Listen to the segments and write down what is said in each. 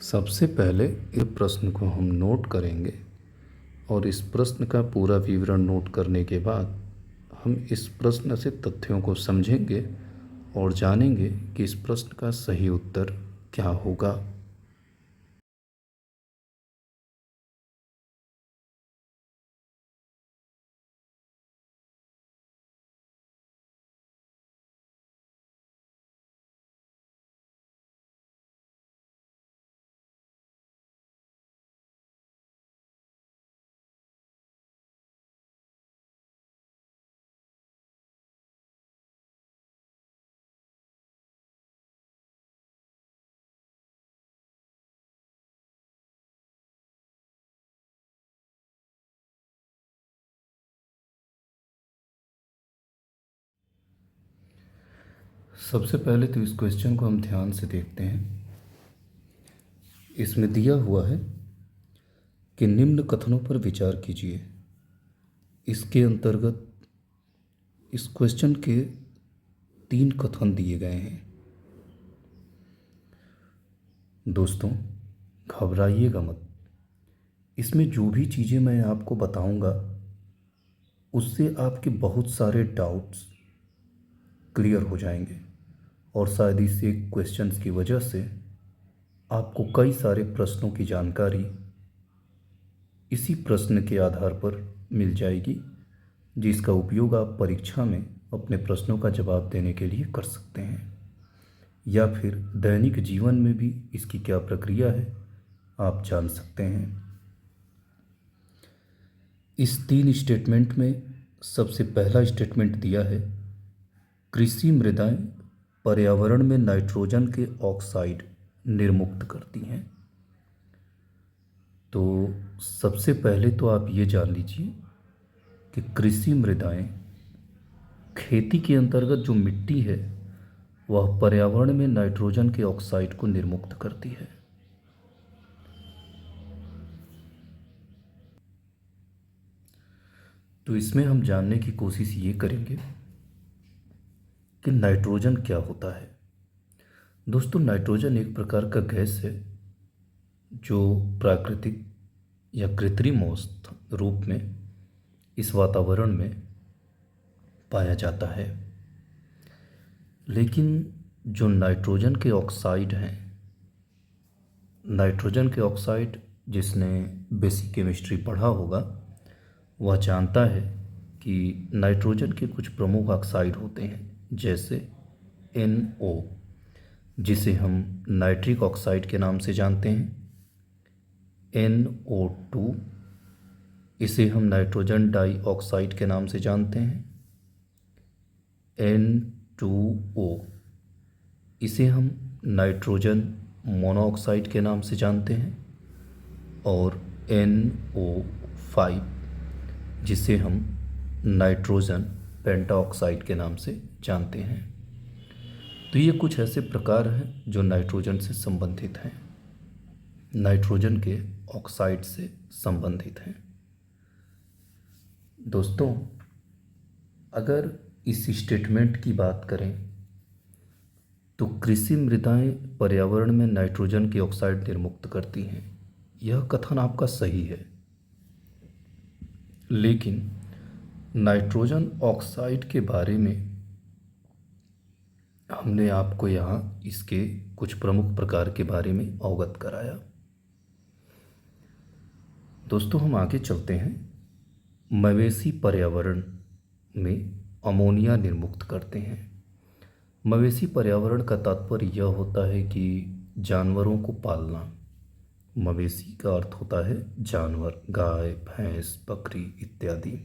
सबसे पहले इस प्रश्न को हम नोट करेंगे और इस प्रश्न का पूरा विवरण नोट करने के बाद हम इस प्रश्न से तथ्यों को समझेंगे और जानेंगे कि इस प्रश्न का सही उत्तर क्या होगा। सबसे पहले तो इस क्वेश्चन को हम ध्यान से देखते हैं। इसमें दिया हुआ है कि निम्न कथनों पर विचार कीजिए। इसके अंतर्गत इस क्वेश्चन के 3 कथन दिए गए हैं। दोस्तों, घबराइएगा मत। इसमें जो भी चीज़ें मैं आपको बताऊंगा उससे आपके बहुत सारे डाउट्स क्लियर हो जाएंगे और शायद इस एक क्वेश्चंस की वजह से आपको कई सारे प्रश्नों की जानकारी इसी प्रश्न के आधार पर मिल जाएगी, जिसका उपयोग आप परीक्षा में अपने प्रश्नों का जवाब देने के लिए कर सकते हैं, या फिर दैनिक जीवन में भी इसकी क्या प्रक्रिया है आप जान सकते हैं। इस 3 स्टेटमेंट में सबसे पहला स्टेटमेंट दिया है, कृषि मृदाएं पर्यावरण में नाइट्रोजन के ऑक्साइड निर्मुक्त करती हैं। तो सबसे पहले तो आप ये जान लीजिए कि कृषि मृदाएं, खेती के अंतर्गत जो मिट्टी है वह पर्यावरण में नाइट्रोजन के ऑक्साइड को निर्मुक्त करती है। तो इसमें हम जानने की कोशिश ये करेंगे कि नाइट्रोजन क्या होता है। दोस्तों, नाइट्रोजन एक प्रकार का गैस है जो प्राकृतिक या कृत्रिम रूप में इस वातावरण में पाया जाता है। लेकिन जो नाइट्रोजन के ऑक्साइड हैं, नाइट्रोजन के ऑक्साइड जिसने बेसिक केमिस्ट्री पढ़ा होगा वह जानता है कि नाइट्रोजन के कुछ प्रमुख ऑक्साइड होते हैं, जैसे NO जिसे हम नाइट्रिक ऑक्साइड के नाम से जानते हैं, NO2 इसे हम नाइट्रोजन डाइऑक्साइड के नाम से जानते हैं, N2O इसे हम नाइट्रोजन मोनोऑक्साइड के नाम से जानते हैं, और NO5 जिसे हम नाइट्रोजन पेंटाऑक्साइड के नाम से जानते हैं। तो ये कुछ ऐसे प्रकार हैं जो नाइट्रोजन से संबंधित हैं, नाइट्रोजन के ऑक्साइड से संबंधित हैं। दोस्तों, अगर इस स्टेटमेंट की बात करें तो कृषि मृदाएं पर्यावरण में नाइट्रोजन के ऑक्साइड निर्मुक्त करती हैं, यह कथन आपका सही है। लेकिन नाइट्रोजन ऑक्साइड के बारे में हमने आपको यहाँ इसके कुछ प्रमुख प्रकार के बारे में अवगत कराया। दोस्तों, हम आगे चलते हैं। मवेशी पर्यावरण में अमोनिया निर्मुक्त करते हैं। मवेशी पर्यावरण का तात्पर्य यह होता है कि जानवरों को पालना। मवेशी का अर्थ होता है जानवर, गाय, भैंस, बकरी इत्यादि।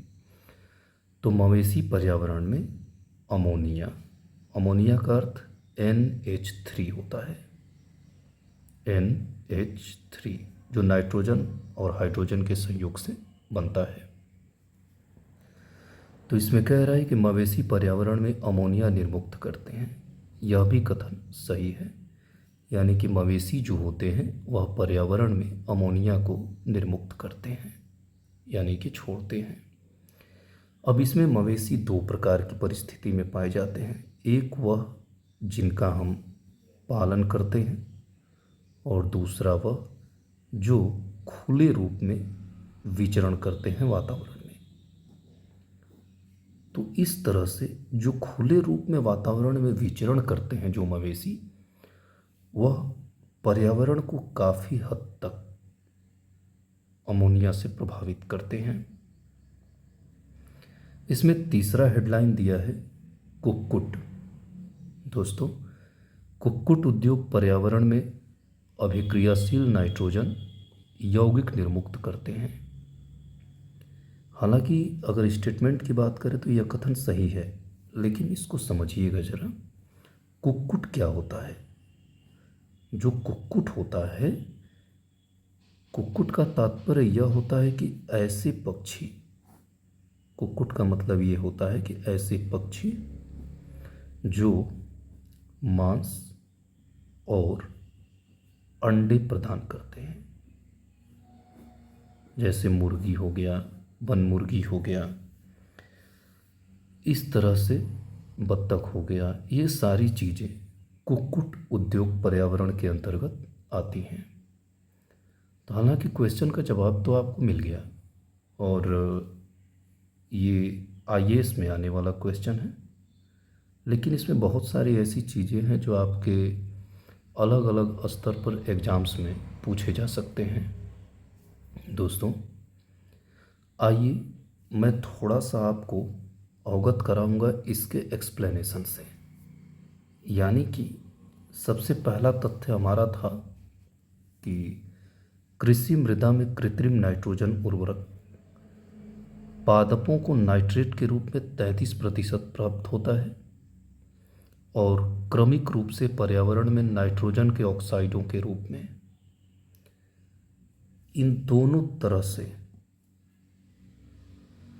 तो मवेशी पर्यावरण में अमोनिया, अमोनिया का अर्थ NH3 होता है, NH3 जो नाइट्रोजन और हाइड्रोजन के संयोग से बनता है। तो इसमें कह रहा है कि मवेशी पर्यावरण में अमोनिया निर्मुक्त करते हैं, यह भी कथन सही है। यानी कि मवेशी जो होते हैं वह पर्यावरण में अमोनिया को निर्मुक्त करते हैं, यानी कि छोड़ते हैं। अब इसमें मवेशी 2 प्रकार की परिस्थिति में पाए जाते हैं। एक वह जिनका हम पालन करते हैं और दूसरा वह जो खुले रूप में विचरण करते हैं वातावरण में। तो इस तरह से जो खुले रूप में वातावरण में विचरण करते हैं जो मवेशी, वह पर्यावरण को काफ़ी हद तक अमोनिया से प्रभावित करते हैं। इसमें तीसरा हेडलाइन दिया है कुक्कुट। दोस्तों, कुक्कुट उद्योग पर्यावरण में अभिक्रियाशील नाइट्रोजन यौगिक निर्मुक्त करते हैं। हालांकि अगर स्टेटमेंट की बात करें तो यह कथन सही है, लेकिन इसको समझिएगा ज़रा। कुक्कुट क्या होता है? जो कुक्कुट होता है, कुक्कुट का तात्पर्य यह होता है कि ऐसे पक्षी, कुक्कुट का मतलब ये होता है कि ऐसे पक्षी जो मांस और अंडे प्रदान करते हैं, जैसे मुर्गी हो गया, वन मुर्गी हो गया, इस तरह से बत्तख हो गया। ये सारी चीज़ें कुक्कुट उद्योग पर्यावरण के अंतर्गत आती हैं। तो हालांकि क्वेश्चन का जवाब तो आपको मिल गया, और ये आईएएस में आने वाला क्वेश्चन है, लेकिन इसमें बहुत सारी ऐसी चीज़ें हैं जो आपके अलग अलग स्तर पर एग्ज़ाम्स में पूछे जा सकते हैं। दोस्तों, आइए मैं थोड़ा सा आपको अवगत कराऊंगा इसके एक्सप्लेनेशन से। यानी कि सबसे पहला तथ्य हमारा था कि कृषि मृदा में कृत्रिम नाइट्रोजन उर्वरक पादपों को नाइट्रेट के रूप में 33% प्राप्त होता है, और क्रमिक रूप से पर्यावरण में नाइट्रोजन के ऑक्साइडों के रूप में। इन दोनों तरह से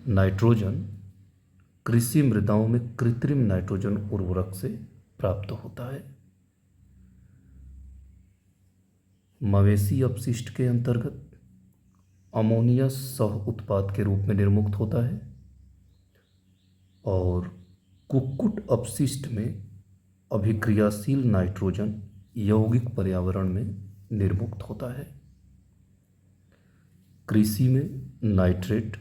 नाइट्रोजन कृषि मृदाओं में कृत्रिम नाइट्रोजन उर्वरक से प्राप्त होता है। मवेशी अपशिष्ट के अंतर्गत अमोनिया सह उत्पाद के रूप में निर्मुक्त होता है, और कुक्कुट अपशिष्ट में अभिक्रियाशील नाइट्रोजन यौगिक पर्यावरण में निर्मुक्त होता है। कृषि में नाइट्रेट,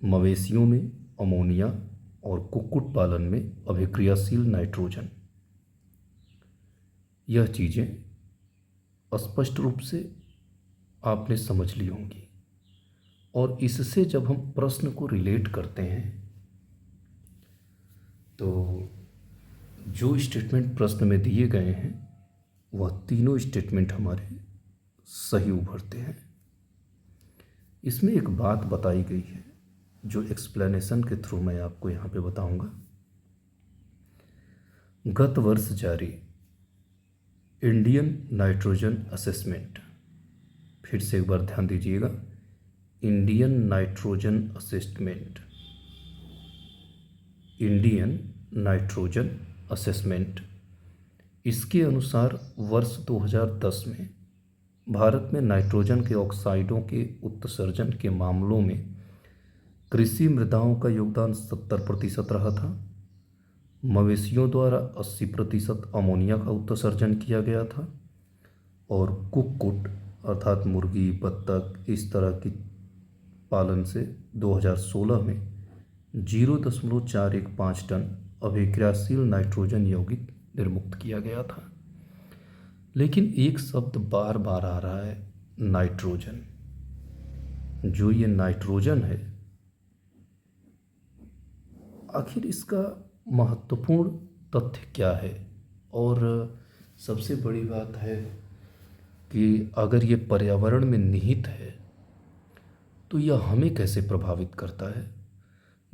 मवेशियों में अमोनिया, और कुक्कुट पालन में अभिक्रियाशील नाइट्रोजन। यह चीज़ें स्पष्ट रूप से आपने समझ ली होंगी, और इससे जब हम प्रश्न को रिलेट करते हैं तो जो स्टेटमेंट प्रश्न में दिए गए हैं वह तीनों स्टेटमेंट हमारे सही उभरते हैं। इसमें एक बात बताई गई है जो एक्सप्लेनेशन के थ्रू मैं आपको यहाँ पे बताऊंगा। गत वर्ष जारी इंडियन नाइट्रोजन असेसमेंट, फिर से एक बार ध्यान दीजिएगा, Indian nitrogen assessment, Indian nitrogen assessment, इसके अनुसार वर्ष 2010 में भारत में नाइट्रोजन के ऑक्साइडों के उत्सर्जन के मामलों में कृषि मृदाओं का योगदान 70% रहा था। मवेशियों द्वारा 80% अमोनिया का उत्सर्जन किया गया था, और कुक्कुट अर्थात मुर्गी, बत्तख, इस तरह की पालन से 2016 में 0.415 टन अभिक्रियाशील नाइट्रोजन यौगिक निर्मुक्त किया गया था। लेकिन एक शब्द बार बार आ रहा है, नाइट्रोजन। जो ये नाइट्रोजन है, आखिर इसका महत्वपूर्ण तथ्य क्या है? और सबसे बड़ी बात है कि अगर ये पर्यावरण में निहित है तो यह हमें कैसे प्रभावित करता है?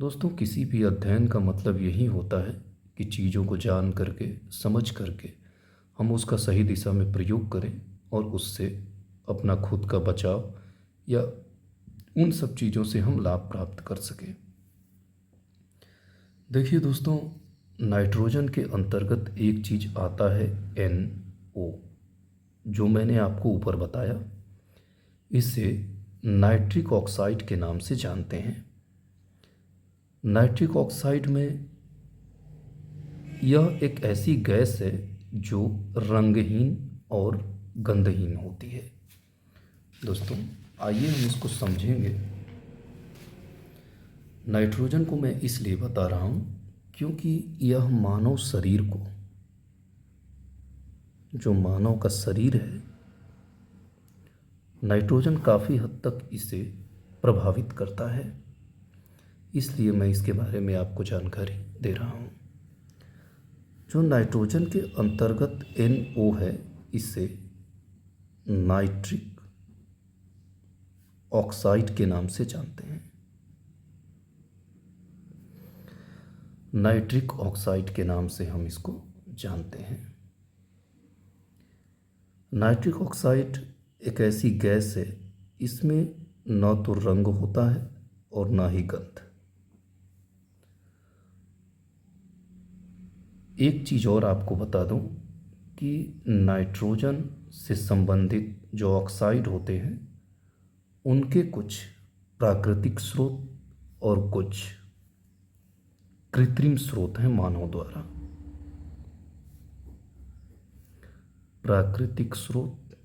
दोस्तों, किसी भी अध्ययन का मतलब यही होता है कि चीज़ों को जान करके, समझ करके हम उसका सही दिशा में प्रयोग करें और उससे अपना खुद का बचाव या उन सब चीज़ों से हम लाभ प्राप्त कर सकें। देखिए दोस्तों, नाइट्रोजन के अंतर्गत एक चीज़ आता है NO, जो मैंने आपको ऊपर बताया। इसे नाइट्रिक ऑक्साइड के नाम से जानते हैं। नाइट्रिक ऑक्साइड में यह एक ऐसी गैस है जो रंगहीन और गंधहीन होती है। दोस्तों आइए हम इसको समझेंगे। नाइट्रोजन को मैं इसलिए बता रहा हूँ क्योंकि यह मानव शरीर को, जो मानव का शरीर है, नाइट्रोजन काफ़ी हद तक इसे प्रभावित करता है। इसलिए मैं इसके बारे में आपको जानकारी दे रहा हूँ। जो नाइट्रोजन के अंतर्गत NO है, इसे नाइट्रिक ऑक्साइड के नाम से जानते हैं। नाइट्रिक ऑक्साइड के नाम से हम इसको जानते हैं। नाइट्रिक ऑक्साइड एक ऐसी गैस है, इसमें न तो रंग होता है और ना ही गंध। एक चीज़ और आपको बता दूं कि नाइट्रोजन से संबंधित जो ऑक्साइड होते हैं, उनके कुछ प्राकृतिक स्रोत और कुछ कृत्रिम स्रोत हैं मानव द्वारा। प्राकृतिक स्रोत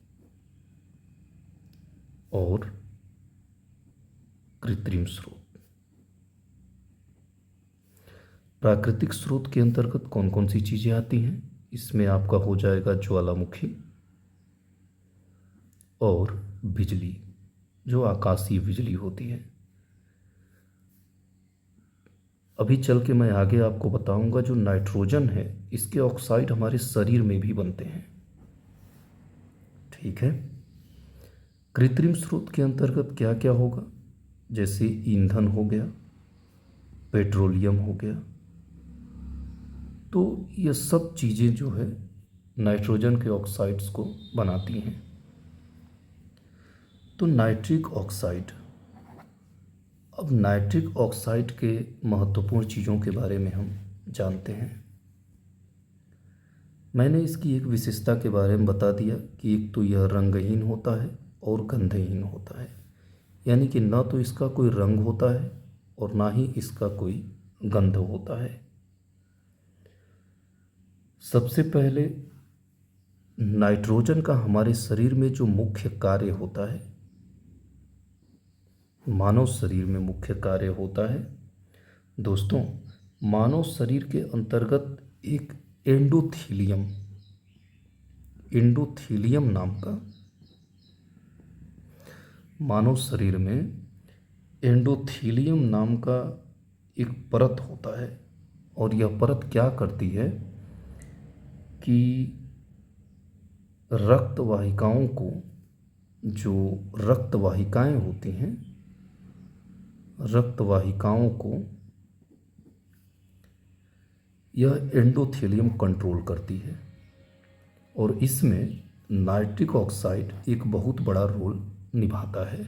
और कृत्रिम स्रोत। प्राकृतिक स्रोत के अंतर्गत कौन कौन सी चीज़ें आती हैं? इसमें आपका हो जाएगा ज्वालामुखी और बिजली, जो आकाशीय बिजली होती है। अभी चल के मैं आगे आपको बताऊंगा जो नाइट्रोजन है, इसके ऑक्साइड हमारे शरीर में भी बनते हैं। ठीक है। कृत्रिम स्रोत के अंतर्गत क्या क्या होगा? जैसे ईंधन हो गया, पेट्रोलियम हो गया। तो ये सब चीज़ें जो है नाइट्रोजन के ऑक्साइड्स को बनाती हैं। तो नाइट्रिक ऑक्साइड, अब नाइट्रिक ऑक्साइड के महत्वपूर्ण चीज़ों के बारे में हम जानते हैं। मैंने इसकी एक विशेषता के बारे में बता दिया कि एक तो यह रंगहीन होता है और गंधहीन होता है, यानी कि ना तो इसका कोई रंग होता है और ना ही इसका कोई गंध होता है। सबसे पहले नाइट्रोजन का हमारे शरीर में जो मुख्य कार्य होता है, मानव शरीर में मुख्य कार्य होता है दोस्तों, मानव शरीर के अंतर्गत एक एंडोथीलियम नाम का, मानव शरीर में एंडोथीलियम नाम का एक परत होता है। और यह परत क्या करती है कि रक्त वाहिकाओं को, जो रक्त वाहिकाएं होती हैं, रक्त वाहिकाओं को यह एंडोथेलियम कंट्रोल करती है। और इसमें नाइट्रिक ऑक्साइड एक बहुत बड़ा रोल निभाता है।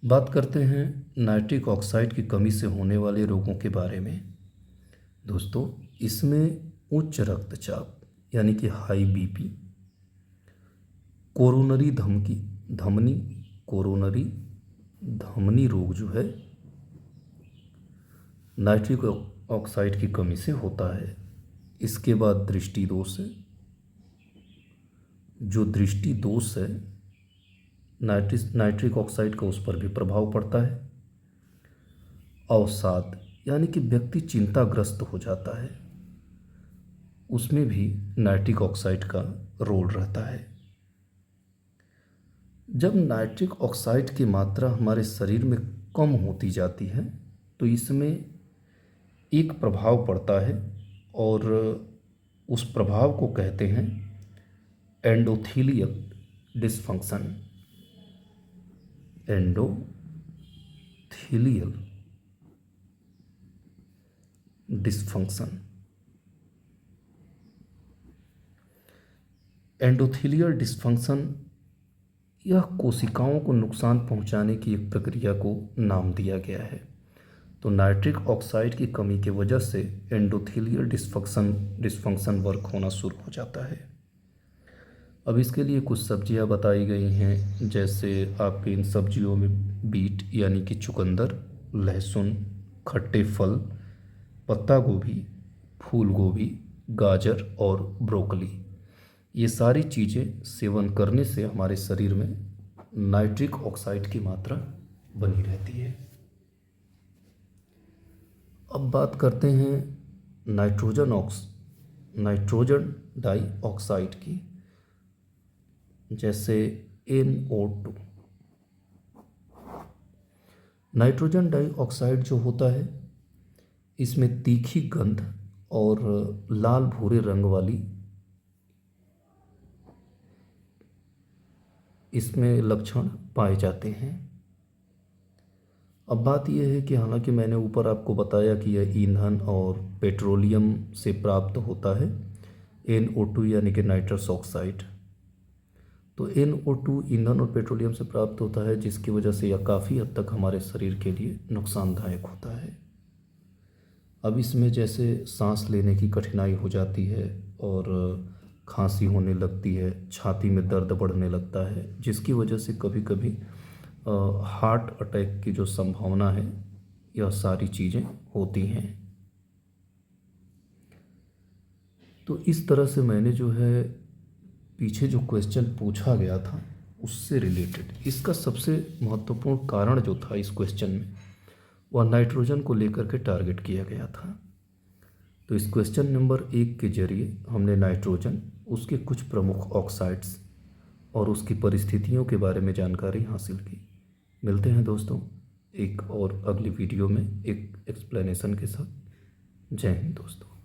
बात करते हैं नाइट्रिक ऑक्साइड की कमी से होने वाले रोगों के बारे में। दोस्तों इसमें उच्च रक्तचाप यानी कि हाई बीपी, कोरोनरी धमनी रोग जो है नाइट्रिक ऑक्साइड की कमी से होता है। इसके बाद दृष्टि दोष है। जो दृष्टि दोष है, नाइट्रिक ऑक्साइड का उस पर भी प्रभाव पड़ता है। अवसाद यानी कि व्यक्ति चिंताग्रस्त हो जाता है, उसमें भी नाइट्रिक ऑक्साइड का रोल रहता है। जब नाइट्रिक ऑक्साइड की मात्रा हमारे शरीर में कम होती जाती है तो इसमें एक प्रभाव पड़ता है और उस प्रभाव को कहते हैं endothelial dysfunction. Endothelial dysfunction. Endothelial dysfunction यह कोशिकाओं को नुकसान पहुंचाने की एक प्रक्रिया को नाम दिया गया है। तो नाइट्रिक ऑक्साइड की कमी की वजह से एंडोथीलियल डिसफंक्शन वर्क होना शुरू हो जाता है। अब इसके लिए कुछ सब्जियां बताई गई हैं, जैसे आपके इन सब्जियों में बीट यानी कि चुकंदर, लहसुन, खट्टे फल, पत्ता गोभी, फूल गोभी, गाजर और ब्रोकली। ये सारी चीज़ें सेवन करने से हमारे शरीर में नाइट्रिक ऑक्साइड की मात्रा बनी रहती है। अब बात करते हैं नाइट्रोजन डाइऑक्साइड की, जैसे NO2। नाइट्रोजन डाइऑक्साइड जो होता है, इसमें तीखी गंध और लाल भूरे रंग वाली इसमें लक्षण पाए जाते हैं। अब बात यह है कि हालांकि मैंने ऊपर आपको बताया कि यह ईंधन और पेट्रोलियम से प्राप्त होता है, NO2 यानी कि नाइट्रस ऑक्साइड। तो NO2 ईंधन और पेट्रोलियम से प्राप्त होता है, जिसकी वजह से यह काफ़ी हद तक हमारे शरीर के लिए नुकसानदायक होता है। अब इसमें जैसे सांस लेने की कठिनाई हो जाती है और खांसी होने लगती है, छाती में दर्द बढ़ने लगता है, जिसकी वजह से कभी कभी हार्ट अटैक की जो संभावना है, यह सारी चीज़ें होती हैं। तो इस तरह से मैंने जो है पीछे जो क्वेश्चन पूछा गया था उससे रिलेटेड इसका सबसे महत्वपूर्ण कारण जो था इस क्वेश्चन में, वह नाइट्रोजन को लेकर के टारगेट किया गया था। तो इस क्वेश्चन नंबर 1 के जरिए हमने नाइट्रोजन, उसके कुछ प्रमुख ऑक्साइड्स और उसकी परिस्थितियों के बारे में जानकारी हासिल की। मिलते हैं दोस्तों एक और अगली वीडियो में एक एक्सप्लेनेशन के साथ। जय हिंद दोस्तों।